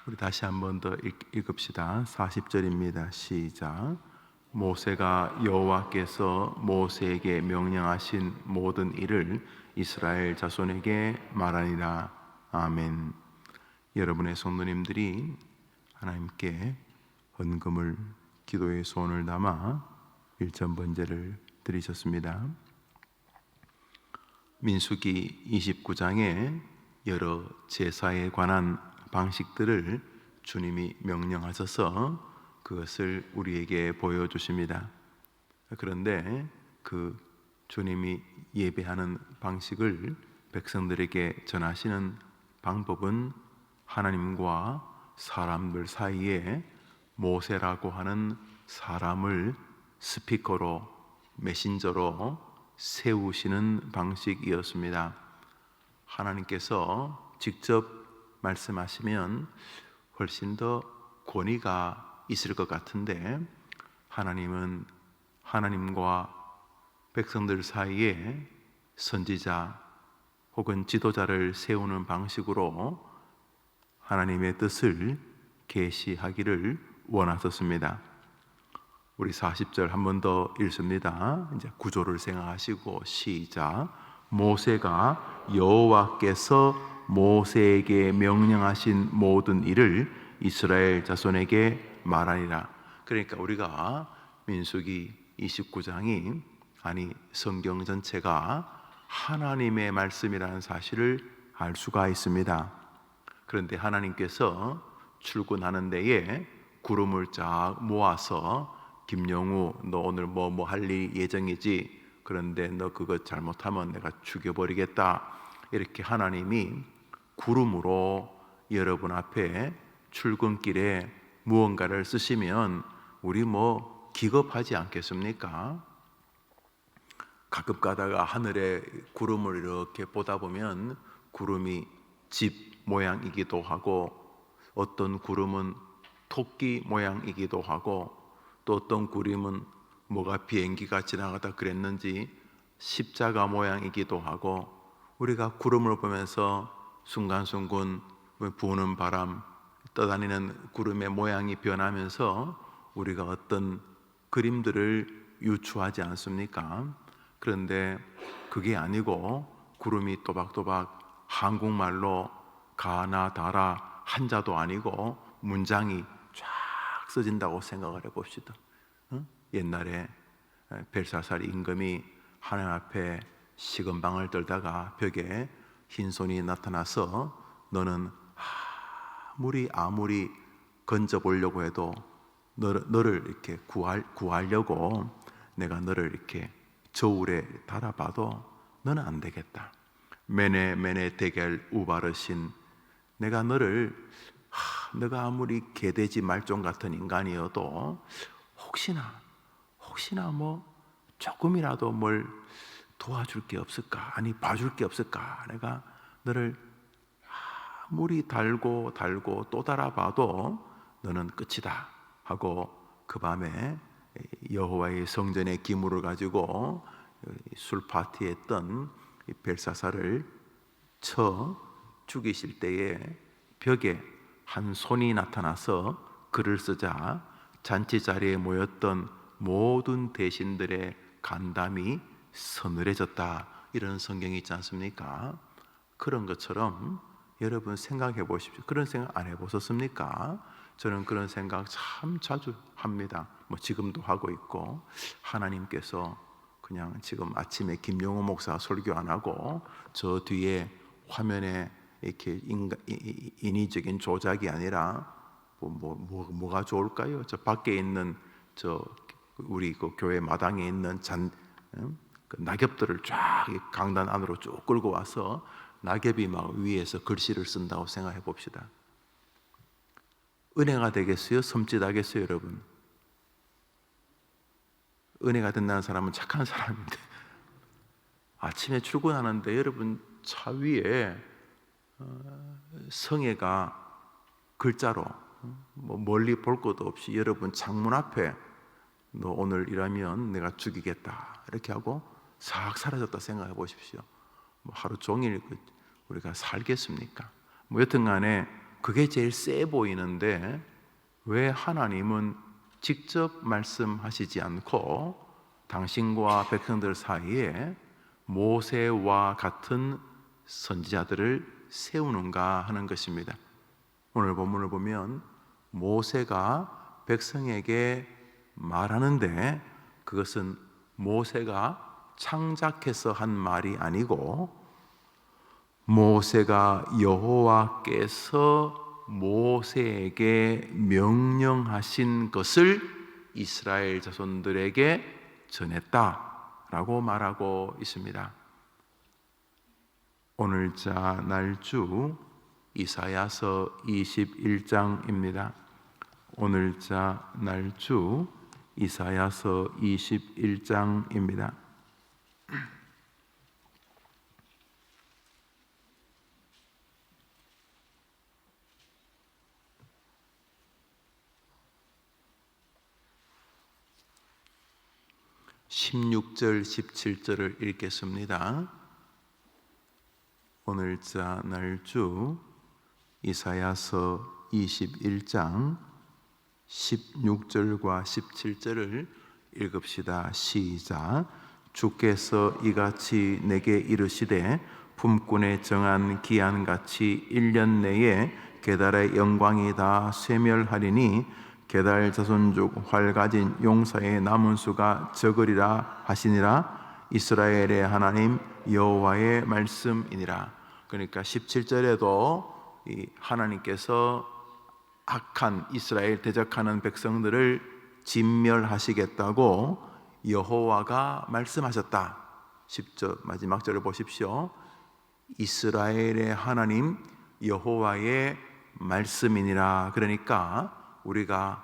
우리 다시 한 번 더 읽읍시다. 40절입니다. 시작. 모세가 여호와께서 모세에게 명령하신 모든 일을 이스라엘 자손에게 말하니라. 아멘. 여러분의 성도님들이 하나님께 헌금을, 기도의 소원을 담아 일전 번제를 드리셨습니다. 민수기 29장에 여러 제사에 관한 방식들을 주님이 명령하셔서 그것을 우리에게 보여주십니다. 그런데 그 주님이 예배하는 방식을 백성들에게 전하시는 방법은 하나님과 사람들 사이에 모세라고 하는 사람을 스피커로, 메신저로 세우시는 방식이었습니다. 하나님께서 직접 말씀하시면 훨씬 더 권위가 있을 것 같은데, 하나님은 하나님과 백성들 사이에 선지자 혹은 지도자를 세우는 방식으로 하나님의 뜻을 계시하기를 원하셨습니다. 우리 40절 한 번 더 읽습니다. 이제 구조를 생각하시고 시작. 모세가 여호와께서 모세에게 명령하신 모든 일을 이스라엘 자손에게 말하니라. 그러니까 우리가 민수기 29장이 아니 성경 전체가 하나님의 말씀이라는 사실을 알 수가 있습니다. 그런데 하나님께서 출근하는 데에 구름을 쫙 모아서 김영우, 너 오늘 뭐 할 일 예정이지? 그런데 너 그거 잘못하면 내가 죽여버리겠다. 이렇게 하나님이 구름으로 여러분 앞에 출근길에 무언가를 쓰시면 우리 뭐 기겁하지 않겠습니까? 가끔 가다가 하늘에 구름을 이렇게 보다 보면 구름이 집 모양이기도 하고, 어떤 구름은 토끼 모양이기도 하고, 또 어떤 구름은 뭐가 비행기가 지나가다 그랬는지 십자가 모양이기도 하고, 우리가 구름을 보면서 순간순간 부는 바람, 떠다니는 구름의 모양이 변하면서 우리가 어떤 그림들을 유추하지 않습니까? 그런데 그게 아니고 구름이 또박또박 한국말로 가나다라 한자도 아니고 문장이 쫙 써진다고 생각을 해봅시다. 옛날에 벨사살 임금이 하나님 앞에 시건방을 떨다가 벽에 흰손이 나타나서 너는 아무리 건져보려고 해도 너를 이렇게 구하려고 내가 너를 이렇게 저울에 달아봐도 너는 안 되겠다. 메네 데겔 우바르신, 내가 너를 너가 아무리 개돼지 말종 같은 인간이어도 혹시나 뭐 조금이라도 뭘 도와줄 게 없을까? 아니 봐줄 게 없을까? 내가 너를 아무리 달고 또 달아봐도 너는 끝이다 하고 그 밤에 여호와의 성전의 기물을 가지고 술 파티에 했던 벨사살을 쳐 죽이실 때에 벽에 한 손이 나타나서 글을 쓰자 잔치 자리에 모였던 모든 대신들의 간담이 서늘해졌다, 이런 성경이 있지 않습니까? 그런 것처럼 여러분 생각해 보십시오. 그런 생각 안 해보셨습니까? 저는 그런 생각 참 자주 합니다. 뭐 지금도 하고 있고, 하나님께서 그냥 지금 아침에 김용호 목사 설교 안 하고 저 뒤에 화면에 이렇게 인위적인 조작이 아니라 뭐가 좋을까요? 저 밖에 있는 우리 그 교회 마당에 있는 그 낙엽들을 쫙 강단 안으로 쭉 끌고 와서 낙엽이 막 위에서 글씨를 쓴다고 생각해 봅시다. 은혜가 되겠어요? 섬찟하겠어요, 여러분? 은혜가 된다는 사람은 착한 사람인데, 아침에 출근하는데 여러분 차 위에 성애가 글자로 뭐 멀리 볼 것도 없이 여러분 창문 앞에 너 오늘 일하면 내가 죽이겠다 이렇게 하고 싹 사라졌다 생각해 보십시오. 뭐 하루 종일 우리가 살겠습니까? 뭐 여튼간에 그게 제일 세 보이는데 왜 하나님은 직접 말씀하시지 않고 당신과 백성들 사이에 모세와 같은 선지자들을 세우는가 하는 것입니다. 오늘 본문을 보면 모세가 백성에게 말하는데 그것은 모세가 창작해서 한 말이 아니고 모세가 여호와께서 모세에게 명령하신 것을 이스라엘 자손들에게 전했다라고 말하고 있습니다. 오늘자 날주 이사야서 21장입니다. 오늘자 날주 이사야서 21장입니다. 16절, 17절을 읽겠습니다. 오늘자 날주 이사야서 21장 16절과 17절을 읽읍시다. 시작. 주께서 이같이 내게 이르시되 품꾼에 정한 기한같이 1년 내에 게달의 영광이 다 쇠멸하리니 게달 자손 중 활 가진 용사의 남은 수가 적으리라 하시니라. 이스라엘의 하나님 여호와의 말씀이니라. 그러니까 17절에도 이 하나님께서 악한 이스라엘 대적하는 백성들을 진멸하시겠다고 여호와가 말씀하셨다. 10절 마지막 절을 보십시오. 이스라엘의 하나님 여호와의 말씀이니라. 그러니까 우리가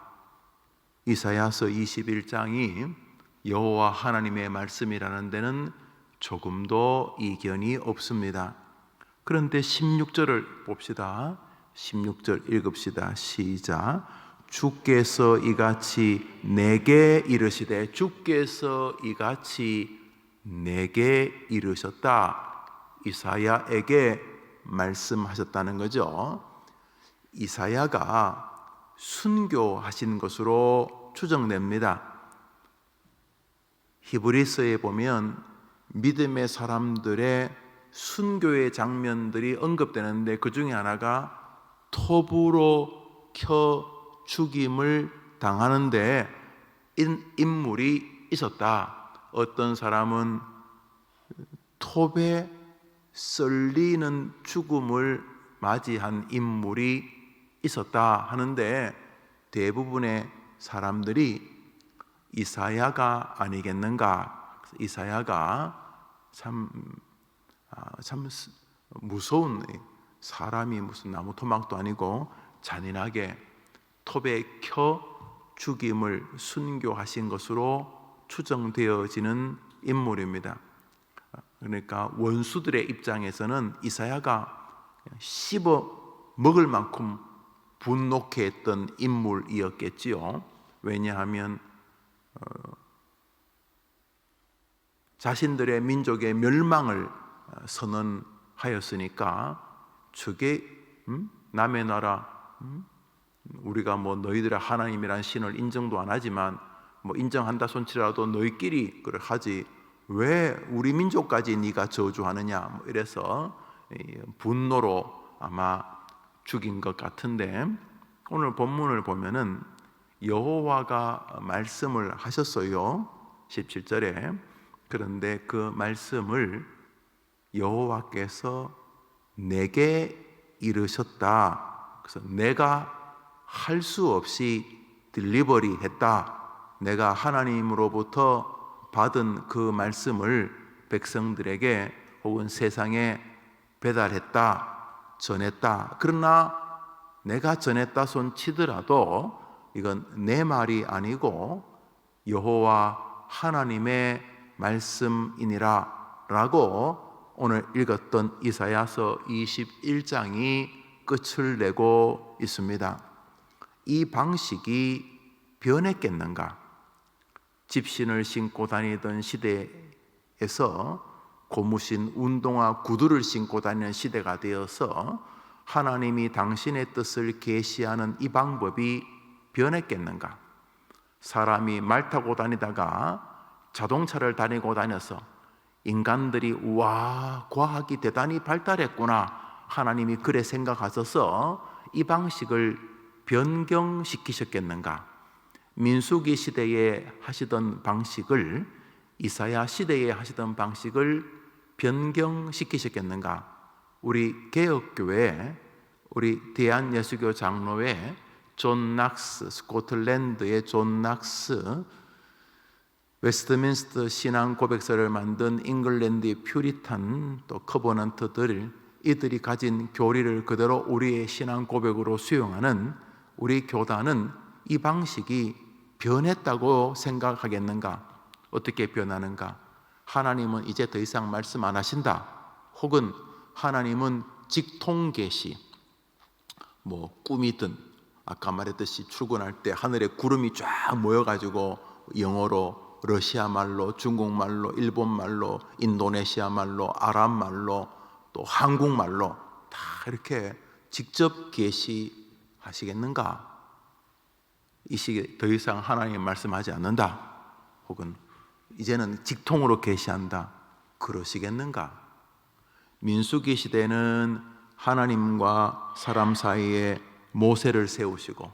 이사야서 21장이 여호와 하나님의 말씀이라는 데는 조금도 이견이 없습니다. 그런데 16절을 봅시다. 16절 읽읍시다. 시작. 주께서 이같이 내게 이르시되, 주께서 이같이 내게 이르셨다. 이사야에게 말씀하셨다는 거죠. 이사야가 순교하신 것으로 추정됩니다. 히브리서에 보면 믿음의 사람들의 순교의 장면들이 언급되는데 그 중에 하나가 톱으로 켜 죽임을 당하는데 인물이 있었다. 어떤 사람은 톱에 썰리는 죽음을 맞이한 인물이 있었다 하는데 대부분의 사람들이 이사야가 아니겠는가. 이사야가 참 무서운 사람이 무슨 나무 토막도 아니고 잔인하게 톱에 켜 죽임을 순교하신 것으로 추정되어지는 인물입니다. 그러니까 원수들의 입장에서는 이사야가 씹어 먹을 만큼 분노케 했던 인물이었겠지요. 왜냐하면 자신들의 민족의 멸망을 선언하였으니까 저게 남의 나라 우리가 뭐 너희들의 하나님이란 신을 인정도 안 하지만 뭐 인정한다 손치라도 너희끼리 그걸 하지 왜 우리 민족까지 네가 저주하느냐 뭐 이래서 분노로 아마 죽인 것 같은데 오늘 본문을 보면은 여호와가 말씀을 하셨어요. 17절에. 그런데 그 말씀을 여호와께서 내게 이르셨다. 그래서 내가 할 수 없이 딜리버리 했다. 내가 하나님으로부터 받은 그 말씀을 백성들에게 혹은 세상에 배달했다. 전했다. 그러나 내가 전했다 손 치더라도 이건 내 말이 아니고 여호와 하나님의 말씀이니라 라고 오늘 읽었던 이사야서 21장이 끝을 내고 있습니다. 이 방식이 변했겠는가? 집신을 신고 다니던 시대에서 고무신 운동화 구두를 신고 다니는 시대가 되어서 하나님이 당신의 뜻을 계시하는 이 방법이 변했겠는가? 사람이 말 타고 다니다가 자동차를 다니고 다녀서 인간들이 우와, 과학이 대단히 발달했구나, 하나님이 그래 생각하셔서 이 방식을 변경시키셨겠는가? 민수기 시대에 하시던 방식을, 이사야 시대에 하시던 방식을 변경시키셨겠는가? 우리 개혁교회, 우리 대한예수교 장로회 존 낙스, 스코틀랜드의 존 낙스, 웨스트민스터 신앙 고백서를 만든 잉글랜드의 퓨리탄, 또 커버넌트들, 이들이 가진 교리를 그대로 우리의 신앙 고백으로 수용하는 우리 교단은 이 방식이 변했다고 생각하겠는가? 어떻게 변하는가? 하나님은 이제 더 이상 말씀 안 하신다, 혹은 하나님은 직통 계시, 꿈이든, 아까 말했듯이 출근할 때 하늘에 구름이 쫙 모여가지고 영어로, 러시아 말로, 중국말로, 일본말로, 인도네시아 말로, 아랍 말로, 또 한국말로 다 이렇게 직접 계시하시겠는가? 이 시기에 더 이상 하나님 말씀하지 않는다, 혹은 이제는 직통으로 계시한다, 그러시겠는가? 민수기 시대는 하나님과 사람 사이에 모세를 세우시고,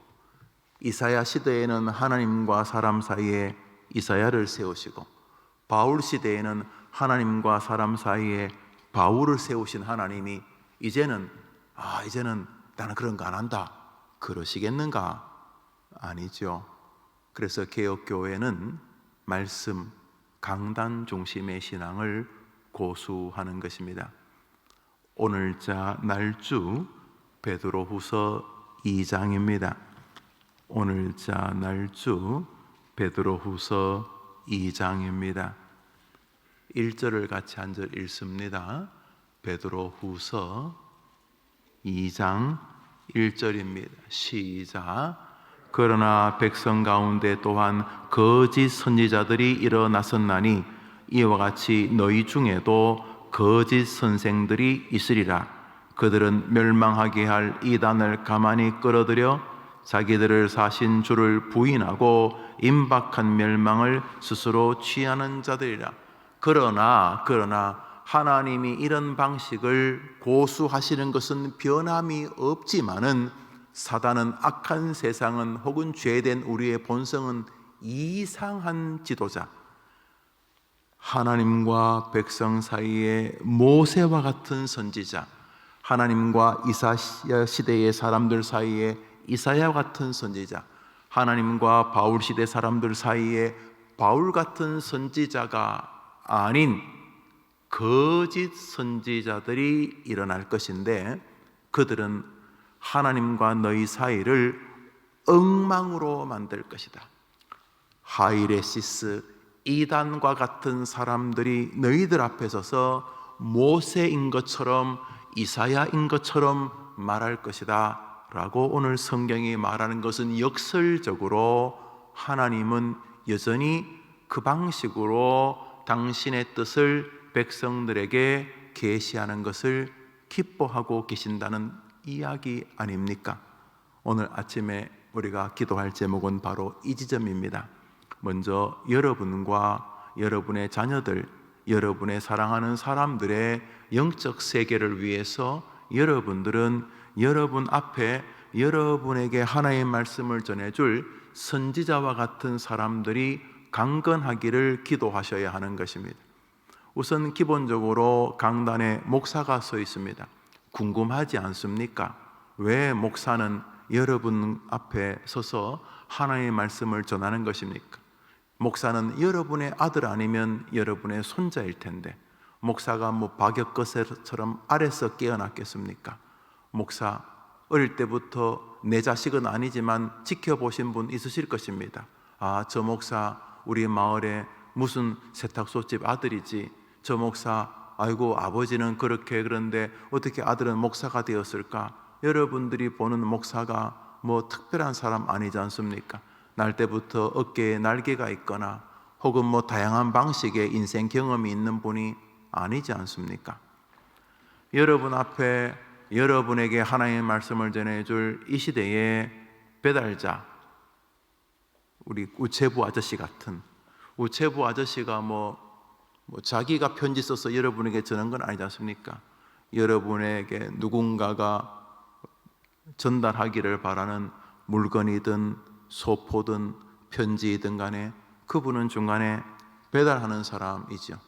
이사야 시대에는 하나님과 사람 사이에 이사야를 세우시고, 바울 시대에는 하나님과 사람 사이에 바울을 세우신 하나님이 이제는 나는 그런 거 안 한다, 그러시겠는가? 아니죠. 그래서 개혁교회는 말씀, 강단 중심의 신앙을 고수하는 것입니다. 오늘자 날주 베드로후서 2장입니다. 오늘자 날주 베드로후서 2장입니다. 1절을 같이 한 절 읽습니다. 베드로후서 2장 1절입니다. 시작. 그러나 백성 가운데 또한 거짓 선지자들이 일어났었나니 이와 같이 너희 중에도 거짓 선생들이 있으리라. 그들은 멸망하게 할 이단을 가만히 끌어들여 자기들을 사신 주를 부인하고 임박한 멸망을 스스로 취하는 자들이라. 그러나 하나님이 이런 방식을 고수하시는 것은 변함이 없지만은, 사단은, 악한 세상은, 혹은 죄된 우리의 본성은 이상한 지도자, 하나님과 백성 사이에 모세와 같은 선지자, 하나님과 이사야 시대의 사람들 사이에 이사야 같은 선지자, 하나님과 바울 시대 사람들 사이에 바울 같은 선지자가 아닌 거짓 선지자들이 일어날 것인데, 그들은 하나님과 너희 사이를 엉망으로 만들 것이다. 하이레시스, 이단과 같은 사람들이 너희들 앞에 서서 모세인 것처럼 이사야인 것처럼 말할 것이다 라고 오늘 성경이 말하는 것은, 역설적으로 하나님은 여전히 그 방식으로 당신의 뜻을 백성들에게 계시하는 것을 기뻐하고 계신다는 이야기 아닙니까? 오늘 아침에 우리가 기도할 제목은 바로 이 지점입니다. 먼저 여러분과 여러분의 자녀들, 여러분의 사랑하는 사람들의 영적 세계를 위해서 여러분들은 여러분 앞에 여러분에게 하나의 말씀을 전해줄 선지자와 같은 사람들이 강건하기를 기도하셔야 하는 것입니다. 우선 기본적으로 강단에 목사가 서 있습니다. 궁금하지 않습니까? 왜 목사는 여러분 앞에 서서 하나님의 말씀을 전하는 것입니까? 목사는 여러분의 아들 아니면 여러분의 손자일 텐데, 목사가 박역거새처럼 아래서 깨어났겠습니까? 목사, 어릴 때부터 내 자식은 아니지만 지켜보신 분 있으실 것입니다. 저 목사 우리 마을에 무슨 세탁소집 아들이지, 저 목사 아이고 아버지는 그런데 어떻게 아들은 목사가 되었을까? 여러분들이 보는 목사가 특별한 사람 아니지 않습니까? 날 때부터 어깨에 날개가 있거나 혹은 다양한 방식의 인생 경험이 있는 분이 아니지 않습니까? 여러분 앞에 여러분에게 하나님의 말씀을 전해줄 이 시대의 배달자, 우리 우체부 아저씨 같은, 우체부 아저씨가 자기가 편지 써서 여러분에게 전한 건 아니지 않습니까? 여러분에게 누군가가 전달하기를 바라는 물건이든 소포든 편지이든 간에 그분은 중간에 배달하는 사람이죠.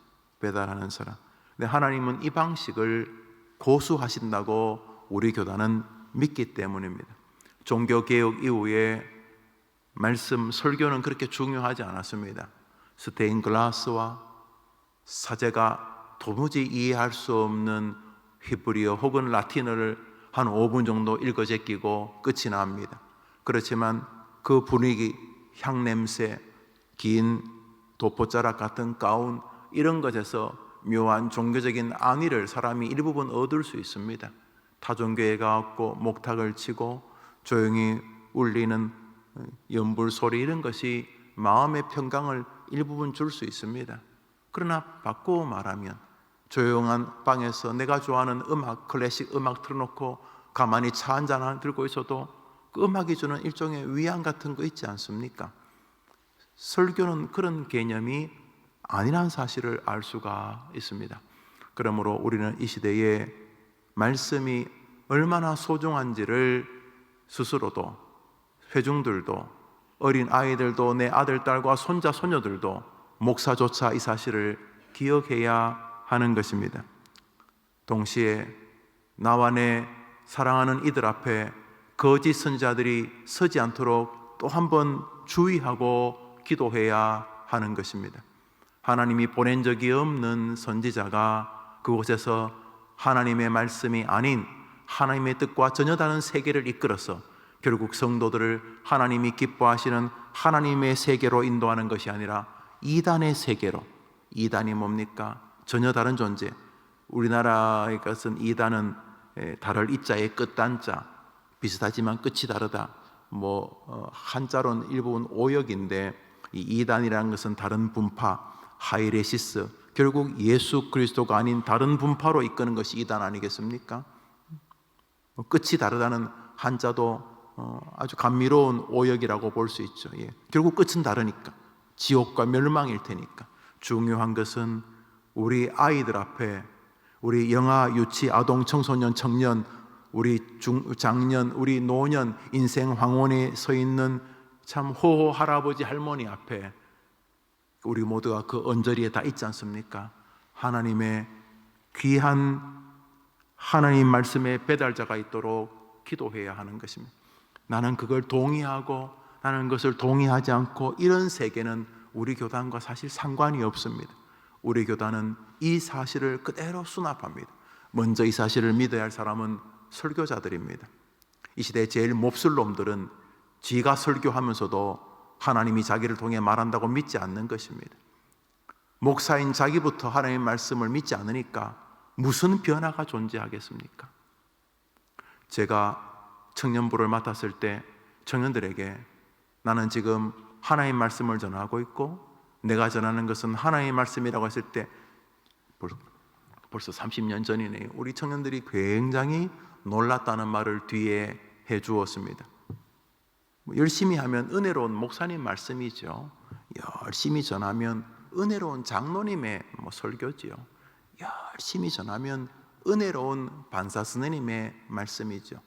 배달하는 사람. 근데 하나님은 이 방식을 고수하신다고 우리 교단은 믿기 때문입니다. 종교개혁 이후에 말씀, 설교는 그렇게 중요하지 않았습니다. 스테인글라스와 사제가 도무지 이해할 수 없는 히브리어 혹은 라틴어를 한 5분 정도 읽어 제끼고 끝이 납니다. 그렇지만 그 분위기, 향냄새, 긴 도포자락 같은 가운, 이런 것에서 묘한 종교적인 안위를 사람이 일부분 얻을 수 있습니다. 타종교에 가고 목탁을 치고 조용히 울리는 연불 소리, 이런 것이 마음의 평강을 일부분 줄 수 있습니다. 그러나 바꾸어 말하면 조용한 방에서 내가 좋아하는 음악, 클래식 음악 틀어놓고 가만히 차 한잔 들고 있어도 그 음악이 주는 일종의 위안 같은 거 있지 않습니까? 설교는 그런 개념이 아니라는 사실을 알 수가 있습니다. 그러므로 우리는 이 시대에 말씀이 얼마나 소중한지를 스스로도, 회중들도, 어린 아이들도, 내 아들, 딸과 손자, 손녀들도 목사조차 이 사실을 기억해야 하는 것입니다. 동시에 나와 내 사랑하는 이들 앞에 거짓 선지자들이 서지 않도록 또 한 번 주의하고 기도해야 하는 것입니다. 하나님이 보낸 적이 없는 선지자가 그곳에서 하나님의 말씀이 아닌 하나님의 뜻과 전혀 다른 세계를 이끌어서 결국 성도들을 하나님이 기뻐하시는 하나님의 세계로 인도하는 것이 아니라 이단의 세계로, 이단이 뭡니까? 전혀 다른 존재. 우리나라에 것은 이단은 달을 이자의 끝단자, 비슷하지만 끝이 다르다. 한자로는 일부분 오역인데 이 이단이라는 것은 다른 분파, 하이레시스, 결국 예수 그리스도가 아닌 다른 분파로 이끄는 것이 이단 아니겠습니까? 끝이 다르다는 한자도 아주 감미로운 오역이라고 볼 수 있죠. 예. 결국 끝은 다르니까, 지옥과 멸망일 테니까. 중요한 것은 우리 아이들 앞에, 우리 영아, 유치, 아동, 청소년, 청년, 우리 장년, 우리 노년, 인생 황혼에 서 있는 참 호호 할아버지 할머니 앞에 우리 모두가 그 언저리에 다 있지 않습니까? 하나님의 귀한 하나님 말씀의 배달자가 있도록 기도해야 하는 것입니다. 나는 그걸 동의하고 나는 그것을 동의하지 않고 이런 세계는 우리 교단과 사실 상관이 없습니다. 우리 교단은 이 사실을 그대로 수납합니다. 먼저 이 사실을 믿어야 할 사람은 설교자들입니다. 이 시대의 제일 몹쓸 놈들은 지가 설교하면서도 하나님이 자기를 통해 말한다고 믿지 않는 것입니다. 목사인 자기부터 하나님의 말씀을 믿지 않으니까 무슨 변화가 존재하겠습니까? 제가 청년부를 맡았을 때 청년들에게 나는 지금 하나님의 말씀을 전하고 있고 내가 전하는 것은 하나님의 말씀이라고 했을 때 벌써 30년 전이네요. 우리 청년들이 굉장히 놀랐다는 말을 뒤에 해주었습니다. 열심히 하면 은혜로운 목사님 말씀이죠. 열심히 전하면 은혜로운 장로님의 설교지요. 열심히 전하면 은혜로운 반사 스님의 말씀이죠.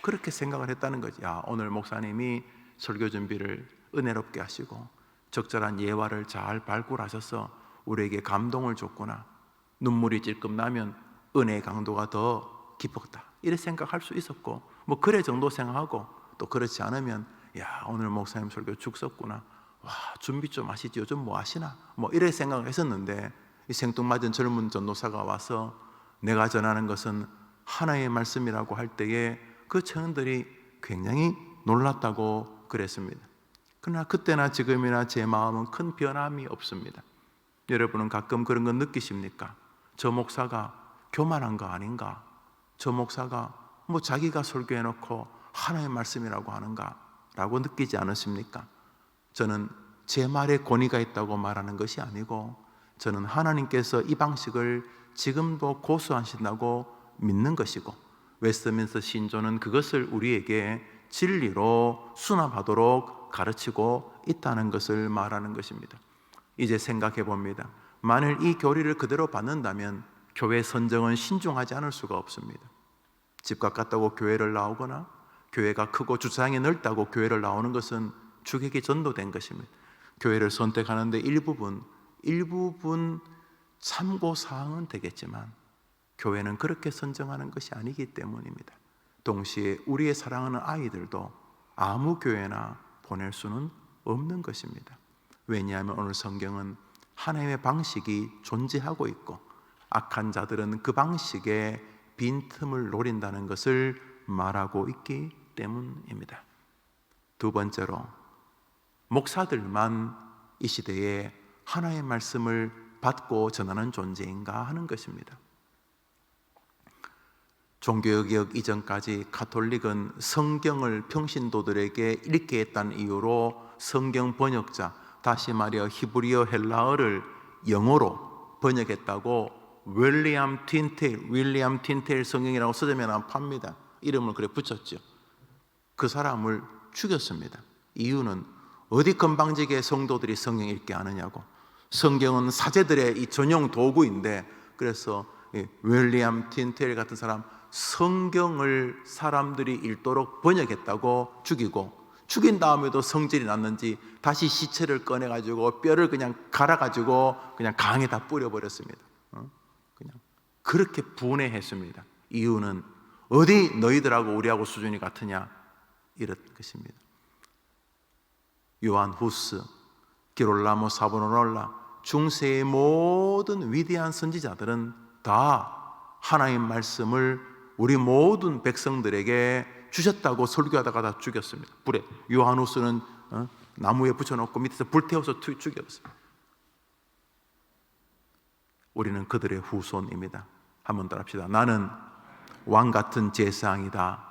그렇게 생각을 했다는 거지. 오늘 목사님이 설교 준비를 은혜롭게 하시고 적절한 예화를 잘 발굴하셔서 우리에게 감동을 줬구나. 눈물이 찔끔 나면 은혜의 강도가 더 깊었다. 이렇게 생각할 수 있었고 그래 정도 생각하고 또 그렇지 않으면 오늘 목사님 설교 죽 썼구나. 준비 좀 하시지. 요즘 뭐 하시나? 이렇게 생각을 했었는데 이 생뚱맞은 젊은 전도사가 와서 내가 전하는 것은 하나의 말씀이라고 할 때에 그 청년들이 굉장히 놀랐다고 그랬습니다. 그러나 그때나 지금이나 제 마음은 큰 변함이 없습니다. 여러분은 가끔 그런 건 느끼십니까? 저 목사가 교만한 거 아닌가? 저 목사가 자기가 설교해놓고 하나의 말씀이라고 하는가? 라고 느끼지 않으십니까? 저는 제 말에 권위가 있다고 말하는 것이 아니고 저는 하나님께서 이 방식을 지금도 고수하신다고 믿는 것이고 웨스트민스터 신조는 그것을 우리에게 진리로 수납하도록 가르치고 있다는 것을 말하는 것입니다. 이제 생각해 봅니다. 만일 이 교리를 그대로 받는다면 교회 선정은 신중하지 않을 수가 없습니다. 집 가깝다고 교회를 나오거나 교회가 크고 주차장이 넓다고 교회를 나오는 것은 주객이 전도된 것입니다. 교회를 선택하는데 일부분 참고사항은 되겠지만 교회는 그렇게 선정하는 것이 아니기 때문입니다. 동시에 우리의 사랑하는 아이들도 아무 교회나 보낼 수는 없는 것입니다. 왜냐하면 오늘 성경은 하나님의 방식이 존재하고 있고 악한 자들은 그 방식에 빈틈을 노린다는 것을 말하고 있기 때문입니다. 두 번째로, 목사들만 이 시대에 하나님의 말씀을 받고 전하는 존재인가 하는 것입니다. 종교개혁 이전까지 가톨릭은 성경을 평신도들에게 읽게 했다는 이유로 성경 번역자, 다시 말하여 히브리어 헬라어를 영어로 번역했다고 윌리엄 틴테일 성경이라고 서점에 하나 팝니다. 이름을 그래 붙였죠. 그 사람을 죽였습니다. 이유는 어디 건방지게 성도들이 성경 읽게 하느냐고. 성경은 사제들의 이 전용 도구인데, 그래서 윌리엄 틴테일 같은 사람 성경을 사람들이 읽도록 번역했다고 죽인 다음에도 성질이 났는지 다시 시체를 꺼내가지고 뼈를 그냥 갈아가지고 그냥 강에다 뿌려버렸습니다. 그냥 그렇게 분해했습니다. 이유는 어디 너희들하고 우리하고 수준이 같으냐, 이런 것입니다. 요한 후스, 기롤라모 사보나롤라, 중세의 모든 위대한 선지자들은 다 하나님 말씀을 우리 모든 백성들에게 주셨다고 설교하다가 다 죽였습니다. 불에. 요한 후스는 나무에 붙여놓고 밑에서 불태워서 죽였습니다. 우리는 그들의 후손입니다. 한번 따라합시다. 나는 왕 같은 제사장이다.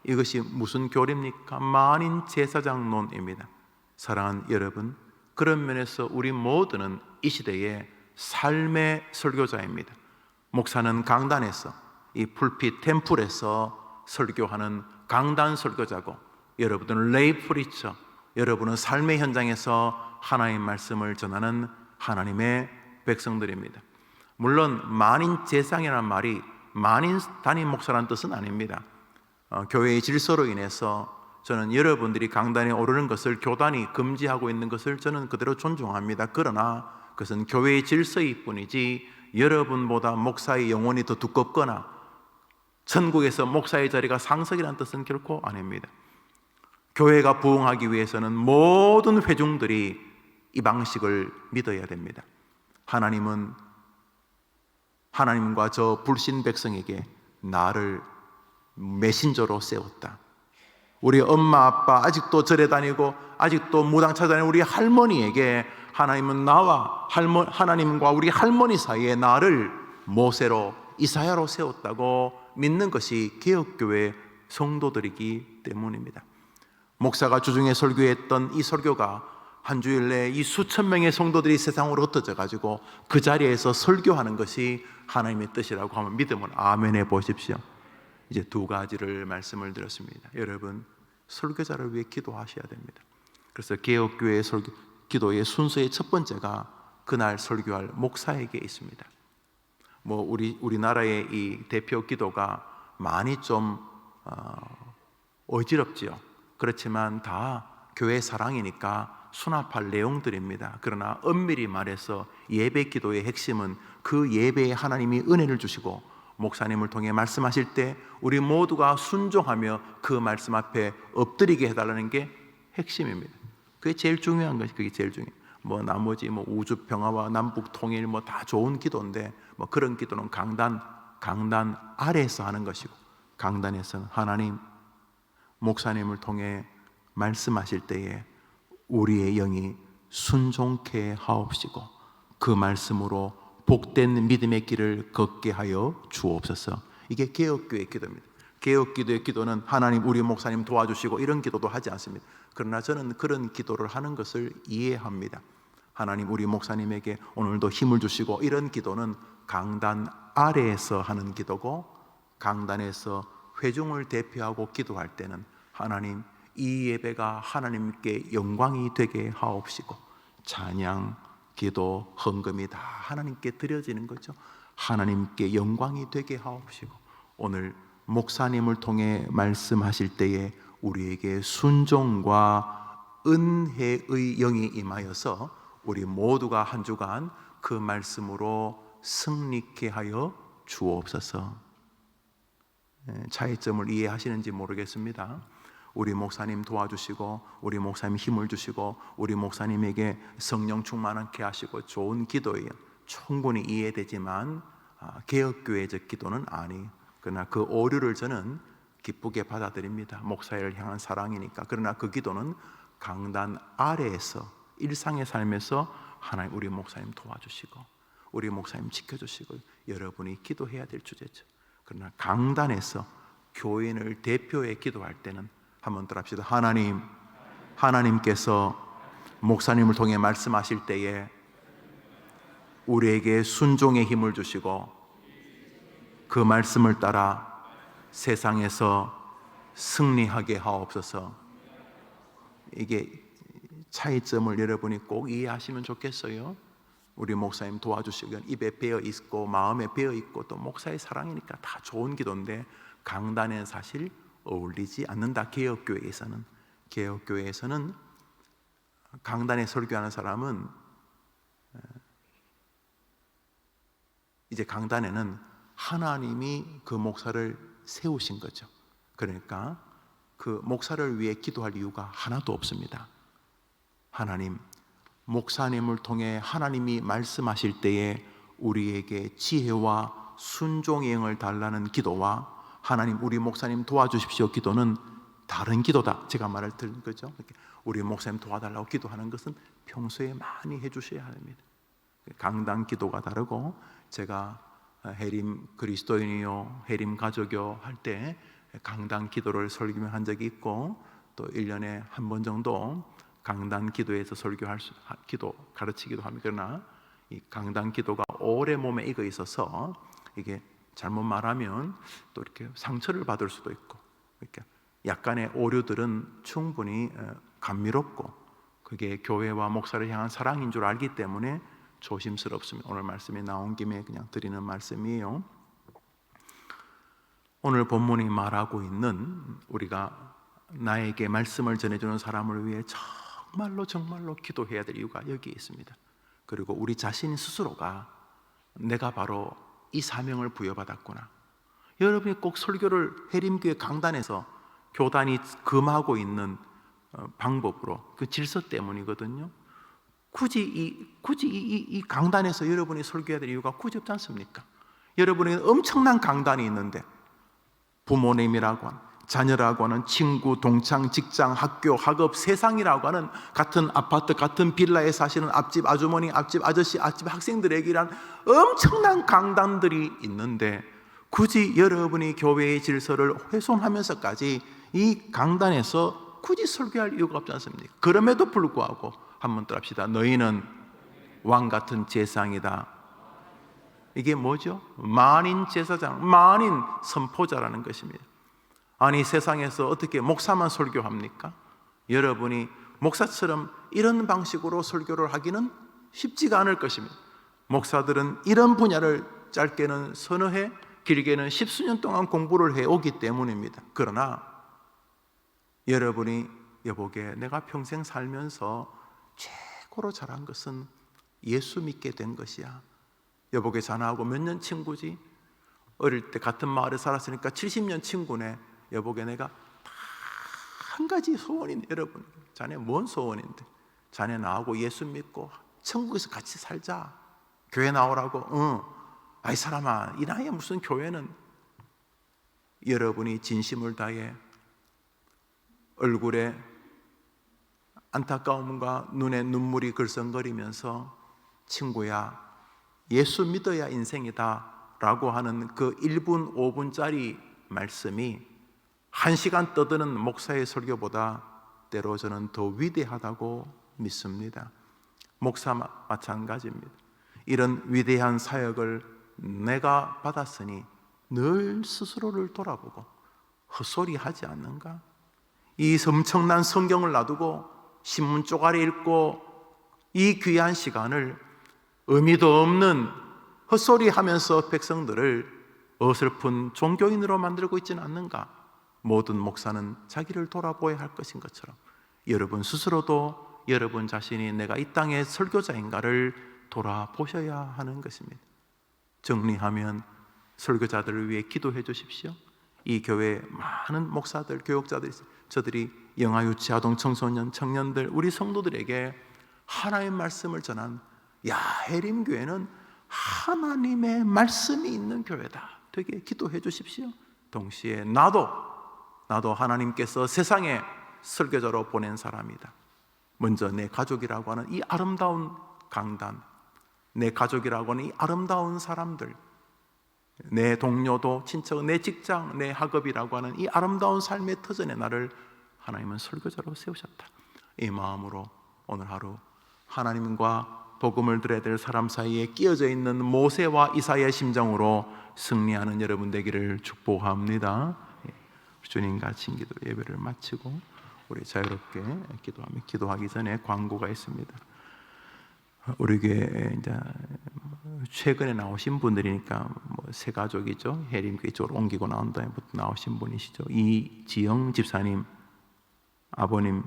이것이 무슨 교리입니까? 만인 제사장론입니다. 사랑하는 여러분, 그런 면에서 우리 모두는 이 시대의 삶의 설교자입니다. 목사는 강단에서, 이 풀핏 템플에서 설교하는 강단 설교자고, 여러분은 레이 프리처, 여러분은 삶의 현장에서 하나님의 말씀을 전하는 하나님의 백성들입니다. 물론 만인 제사장이라는 말이 만인 단임 목사라는 뜻은 아닙니다. 교회의 질서로 인해서 저는 여러분들이 강단에 오르는 것을 교단이 금지하고 있는 것을 저는 그대로 존중합니다. 그러나 그것은 교회의 질서일 뿐이지 여러분보다 목사의 영혼이 더 두껍거나 천국에서 목사의 자리가 상석이라는 뜻은 결코 아닙니다. 교회가 부흥하기 위해서는 모든 회중들이 이 방식을 믿어야 됩니다. 하나님과 저 불신 백성에게 나를 메신저로 세웠다. 우리 엄마 아빠 아직도 절에 다니고 아직도 무당 찾아다니는 우리 할머니에게 하나님은 하나님과 우리 할머니 사이에 나를 모세로 이사야로 세웠다고 믿는 것이 개혁교회 성도들이기 때문입니다. 목사가 주중에 설교했던 이 설교가 한 주일 내에 이 수천 명의 성도들이 세상으로 흩어져 가지고 그 자리에서 설교하는 것이 하나님의 뜻이라고 하면 믿으면 아멘해 보십시오. 이제 두 가지를 말씀을 드렸습니다. 여러분, 설교자를 위해 기도하셔야 됩니다. 그래서 개혁교회 기도의 순서의 첫 번째가 그날 설교할 목사에게 있습니다. 우리나라의 이 대표 기도가 많이 좀 어지럽지요. 그렇지만 다 교회 사랑이니까 수납할 내용들입니다. 그러나 엄밀히 말해서 예배 기도의 핵심은 그 예배에 하나님이 은혜를 주시고 목사님을 통해 말씀하실 때 우리 모두가 순종하며 그 말씀 앞에 엎드리게 해달라는 게 핵심입니다. 그게 제일 중요한 것이, 그게 제일 중요해요. 나머지 우주 평화와 남북 통일 다 좋은 기도인데 그런 기도는 강단 아래에서 하는 것이고, 강단에서는 하나님, 목사님을 통해 말씀하실 때에 우리의 영이 순종케 하옵시고 그 말씀으로 복된 믿음의 길을 걷게 하여 주옵소서. 이게 개혁교회의 기도입니다. 개혁기도의 기도는 하나님 우리 목사님 도와주시고 이런 기도도 하지 않습니다. 그러나 저는 그런 기도를 하는 것을 이해합니다. 하나님 우리 목사님에게 오늘도 힘을 주시고, 이런 기도는 강단 아래에서 하는 기도고, 강단에서 회중을 대표하고 기도할 때는 하나님, 이 예배가 하나님께 영광이 되게 하옵시고, 찬양, 기도, 헌금이 다 하나님께 드려지는 거죠. 하나님께 영광이 되게 하옵시고, 오늘 목사님을 통해 말씀하실 때에 우리에게 순종과 은혜의 영이 임하여서 우리 모두가 한 주간 그 말씀으로 승리케 하여 주옵소서. 차이점을 이해하시는지 모르겠습니다. 우리 목사님 도와주시고, 우리 목사님 힘을 주시고, 우리 목사님에게 성령 충만하게 하시고, 좋은 기도예요. 충분히 이해되지만 개혁교회적 기도는 아니에요. 그러나 그 오류를 저는 기쁘게 받아들입니다. 목사를 향한 사랑이니까. 그러나 그 기도는 강단 아래에서, 일상의 삶에서 하나님 우리 목사님 도와주시고, 우리 목사님 지켜주시고, 여러분이 기도해야 될 주제죠. 그러나 강단에서 교인을 대표해 기도할 때는 한번 더 합시다. 하나님, 하나님께서 목사님을 통해 말씀하실 때에 우리에게 순종의 힘을 주시고, 그 말씀을 따라 세상에서 승리하게 하옵소서. 이게 차이점을 여러분이 꼭 이해하시면 좋겠어요. 우리 목사님 도와주시면 입에 배어 있고 마음에 배어 있고 또 목사의 사랑이니까 다 좋은 기도인데, 강단에는 사실 어울리지 않는다. 개혁교회에서는 강단에 설교하는 사람은, 이제 강단에는 하나님이 그 목사를 세우신 거죠. 그러니까 그 목사를 위해 기도할 이유가 하나도 없습니다. 하나님, 목사님을 통해 하나님이 말씀하실 때에 우리에게 지혜와 순종의 영을 달라는 기도와 하나님 우리 목사님 도와주십시오 기도는 다른 기도다. 제가 말을 들은 거죠. 우리 목사님 도와달라고 기도하는 것은 평소에 많이 해주셔야 합니다. 강단 기도가 다르고, 제가 해림 그리스도인이요, 해림 가족이요 할 때 강단 기도를 설교한 적이 있고, 또 1년에 한 번 정도 강단 기도에서 기도 가르치기도 합니다. 그러나 이 강단 기도가 오래 몸에 익어 있어서 이게 잘못 말하면 또 이렇게 상처를 받을 수도 있고, 이렇게 약간의 오류들은 충분히 감미롭고, 그게 교회와 목사를 향한 사랑인 줄 알기 때문에 조심스럽습니다. 오늘 말씀이 나온 김에 그냥 드리는 말씀이에요. 오늘 본문이 말하고 있는, 우리가 나에게 말씀을 전해주는 사람을 위해 정말로 기도해야 될 이유가 여기에 있습니다. 그리고 우리 자신 스스로가 내가 바로 이 사명을 부여받았구나. 여러분이 꼭 설교를 해림교회 강단에서 교단이 금하고 있는 방법으로, 그 질서 때문이거든요. 굳이 이 강단에서 여러분이 설교해야 될 이유가 굳이 없지 않습니까? 여러분에게 엄청난 강단이 있는데, 부모님이라고 하는, 자녀라고 하는, 친구, 동창, 직장, 학교, 학업, 세상이라고 하는 같은 아파트, 같은 빌라에 사시는 앞집 아주머니, 앞집 아저씨, 앞집 학생들에게 이란 엄청난 강단들이 있는데, 굳이 여러분이 교회의 질서를 훼손하면서까지 이 강단에서 굳이 설교할 이유가 없지 않습니까? 그럼에도 불구하고 한번 더 합시다. 너희는 왕 같은 제사장이다. 이게 뭐죠? 만인 제사장, 만인 선포자라는 것입니다. 아니, 세상에서 어떻게 목사만 설교합니까? 여러분이 목사처럼 이런 방식으로 설교를 하기는 쉽지가 않을 것입니다. 목사들은 이런 분야를 짧게는 서너 해, 길게는 십수년 동안 공부를 해오기 때문입니다. 그러나 여러분이 여보게 내가 평생 살면서 최고로 잘한 것은 예수 믿게 된 것이야. 여보게 자나하고 몇 년 친구지? 어릴 때 같은 마을에 살았으니까 70년 친구네. 여보게 내가 다 한 가지 소원이, 여러분 자네 뭔 소원인데? 자네 나하고 예수 믿고 천국에서 같이 살자. 교회 나오라고. 아이 사람아, 이 나이에 무슨 교회는. 여러분이 진심을 다해 얼굴에 안타까움과 눈에 눈물이 글썽거리면서 친구야 예수 믿어야 인생이다 라고 하는 그 1분 5분짜리 말씀이 1시간 떠드는 목사의 설교보다 때로 저는 더 위대하다고 믿습니다. 목사 마찬가지입니다. 이런 위대한 사역을 내가 받았으니 늘 스스로를 돌아보고 헛소리하지 않는가? 이 엄청난 성경을 놔두고 신문 쪼가리 읽고 이 귀한 시간을 의미도 없는 헛소리하면서 백성들을 어설픈 종교인으로 만들고 있지는 않는가? 모든 목사는 자기를 돌아보아야 할 것인 것처럼 여러분 스스로도 여러분 자신이 내가 이 땅의 설교자인가를 돌아보셔야 하는 것입니다. 정리하면 설교자들을 위해 기도해 주십시오. 이 교회에 많은 목사들, 교육자들이 있어요. 저들이 영아, 유치, 아동, 청소년, 청년들, 우리 성도들에게 하나님의 말씀을 전한 해림교회는 하나님의 말씀이 있는 교회다. 되게 기도해 주십시오. 동시에 나도 하나님께서 세상에 설교자로 보낸 사람이다. 먼저 내 가족이라고 하는 이 아름다운 강단, 내 가족이라고 하는 이 아름다운 사람들, 내 동료도 친척, 내 직장, 내 학업이라고 하는 이 아름다운 삶의 터전에 나를 하나님은 설교자로 세우셨다. 이 마음으로 오늘 하루 하나님과 복음을 들어야 될 사람 사이에 끼어져 있는 모세와 이사야의 심정으로 승리하는 여러분 되기를 축복합니다. 주님 같이 기도 예배를 마치고 우리 자유롭게 기도하며 기도하기 전에 광고가 있습니다. 우리 교회 이제 최근에 나오신 분들이니까 새 가족이죠. 해림교회 쪽으로 옮기고 나온 다음부터 나오신 분이시죠. 이지영 집사님 아버님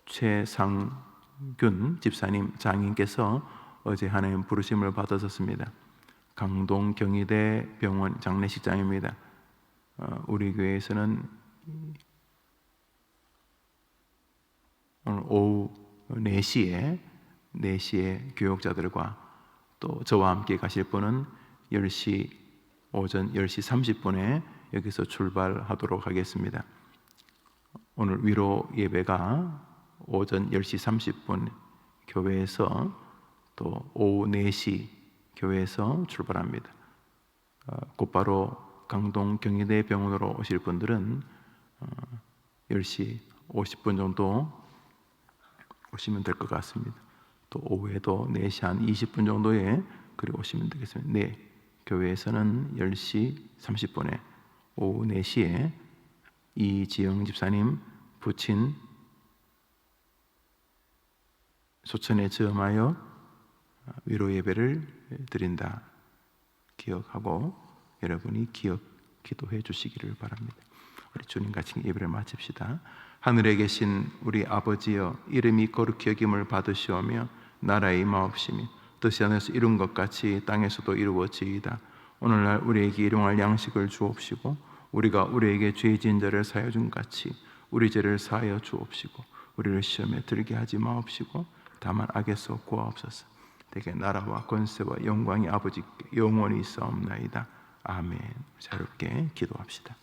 최상균 집사님 장인께서 어제 하나님 부르심을 받으셨습니다. 강동 경희대 병원 장례식장입니다. 우리 교회에서는 오늘 오후 4시에 교육자들과 또 저와 함께 가실 분은 오전 10시 30분에 여기서 출발하도록 하겠습니다. 오늘 위로 예배가 오전 10시 30분 교회에서 또 오후 4시 교회에서 출발합니다. 곧바로 강동 경희대 병원으로 오실 분들은 10시 50분 정도 오시면 될 것 같습니다. 또 오후에도 4시 한 20분 정도에 그리 오시면 되겠습니다. 네, 교회에서는 10시 30분에 오후 4시에 이지영 집사님 부친 소천에 저음하여 위로 예배를 드린다 기억하고 여러분이 기도해 주시기를 바랍니다. 우리 주님 같이 예배를 마칩시다. 하늘에 계신 우리 아버지여, 이름이 거룩히 여김을 받으시오며 나라의 임하옵시며 뜻이 하늘에서 이룬 것 같이 땅에서도 이루어지이다. 오늘날 우리에게 일용할 양식을 주옵시고 우리가 우리에게 죄 지은 자를 사하여 준 같이 우리 죄를 사하여 주옵시고 우리를 시험에 들게 하지 마옵시고 다만 악에서 구하옵소서. 대개 나라와 권세와 영광이 아버지께 영원히 있사옵나이다. 아멘. 자유롭게 기도합시다.